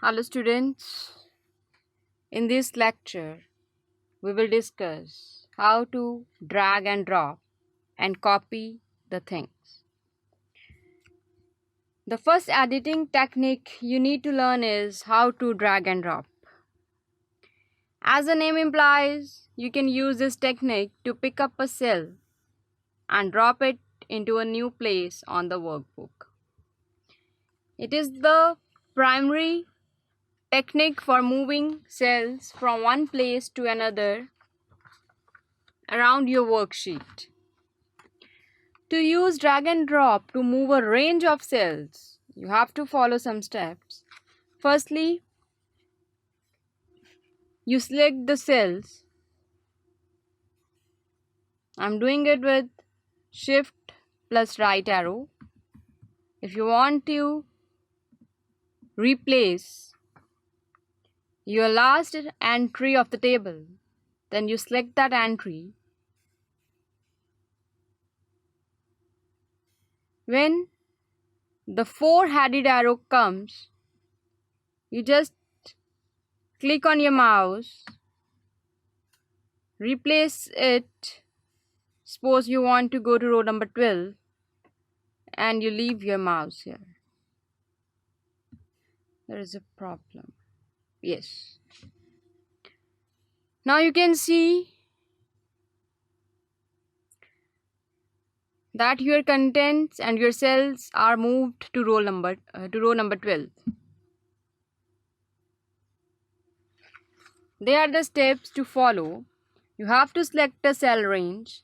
Hello students, in this lecture we will discuss how to drag and drop and copy the things. The first editing technique you need to learn is how to drag and drop. As the name implies, you can use this technique to pick up a cell and drop it into a new place on the workbook. It is the primary technique for moving cells from one place to another around your worksheet. To use drag and drop to move a range of cells, you have to follow some steps. Firstly, you select the cells. I'm doing it with Shift plus right arrow. If you want to replace your last entry of the table, then you select that entry. When the four-headed arrow comes, you just click on your mouse, replace it. Suppose you want to go to row number 12 and you leave your mouse here. There is a problem. Yes. Now you can see that your contents and your cells are moved to row number 12. They are the steps to follow. You have to select a cell range.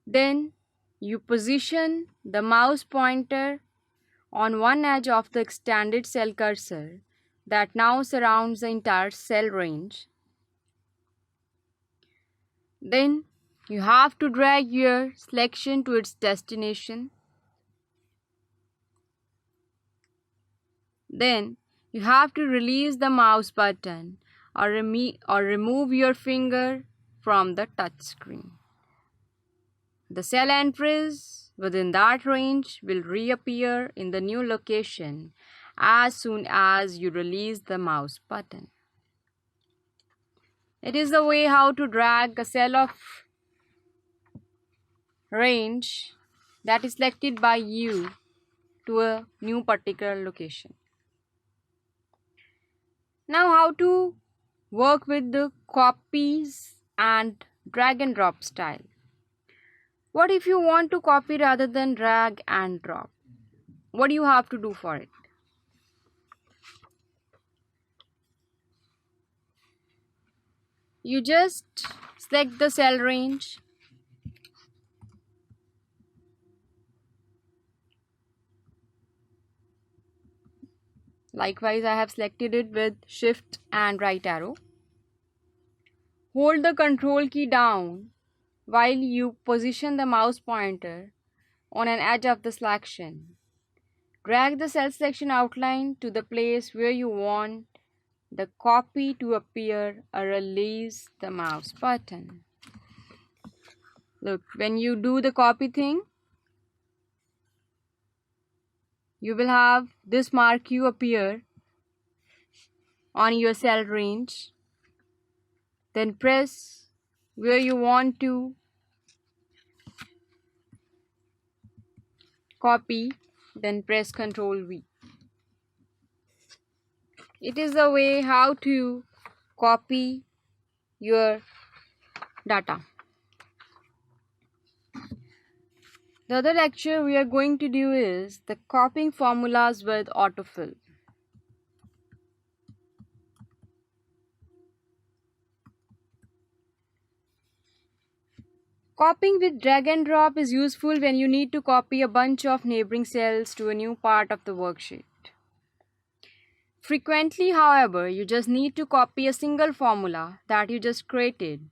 Then you position the mouse pointer on one edge of the extended cell cursor that now surrounds the entire cell range. Then you have to drag your selection to its destination. Then you have to release the mouse button or remove your finger from the touch screen. The cell entries within that range will reappear in the new location as soon as you release the mouse button. It is the way how to drag a cell of range that is selected by you to a new particular location. Now how to work with the copies and drag and drop style. What if you want to copy rather than drag and drop? What do you have to do for it? You just select the cell range. Likewise, I have selected it with Shift and right arrow. Hold the Ctrl key down while you position the mouse pointer on an edge of the selection. Drag the cell selection outline to the place where you want the copy to appear or release the mouse button. Look, when you do the copy thing, you will have this mark you appear on your cell range. Then press where you want to copy, then press Ctrl+V. It is the way how to copy your data. The other lecture we are going to do is the copying formulas with autofill. Copying with drag and drop is useful when you need to copy a bunch of neighboring cells to a new part of the worksheet. Frequently, however, you just need to copy a single formula that you just created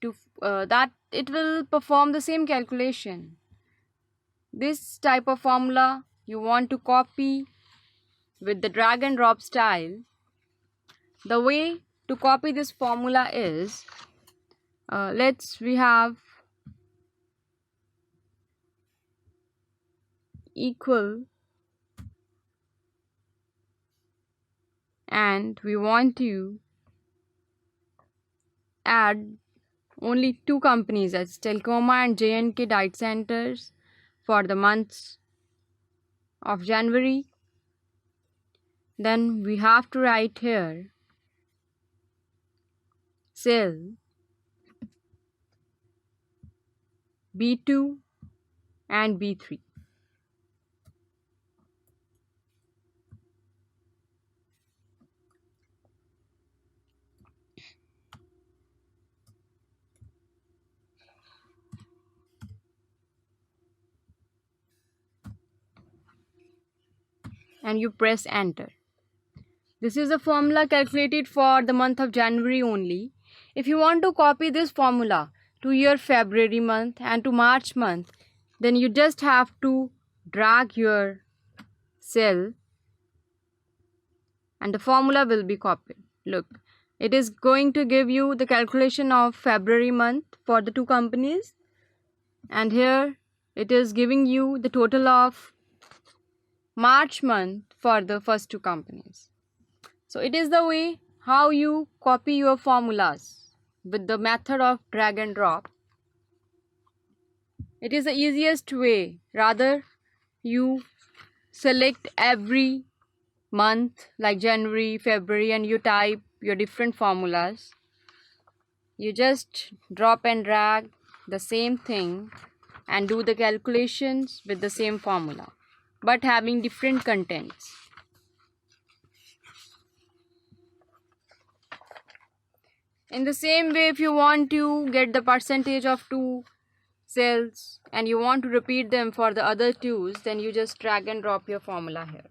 to that it will perform the same calculation. This type of formula you want to copy with the drag and drop style. The way to copy this formula is we have equal and we want to add only two companies as Telcoma and J&K Diet Centers for the months of January. Then we have to write here cell B2 and B3. And you press enter. This is a formula calculated for the month of January only. If you want to copy this formula to your February month and to March month, then you just have to drag your cell and the formula will be copied. Look, it is going to give you the calculation of February month for the two companies, and here it is giving you the total of March month for the first two companies. So it is the way how you copy your formulas with the method of drag and drop. It is the easiest way. Rather, you select every month like January, February, and you type your different formulas. You just drop and drag the same thing and do the calculations with the same formula, but having different contents. In the same way, if you want to get the percentage of two cells and you want to repeat them for the other twos, then you just drag and drop your formula here.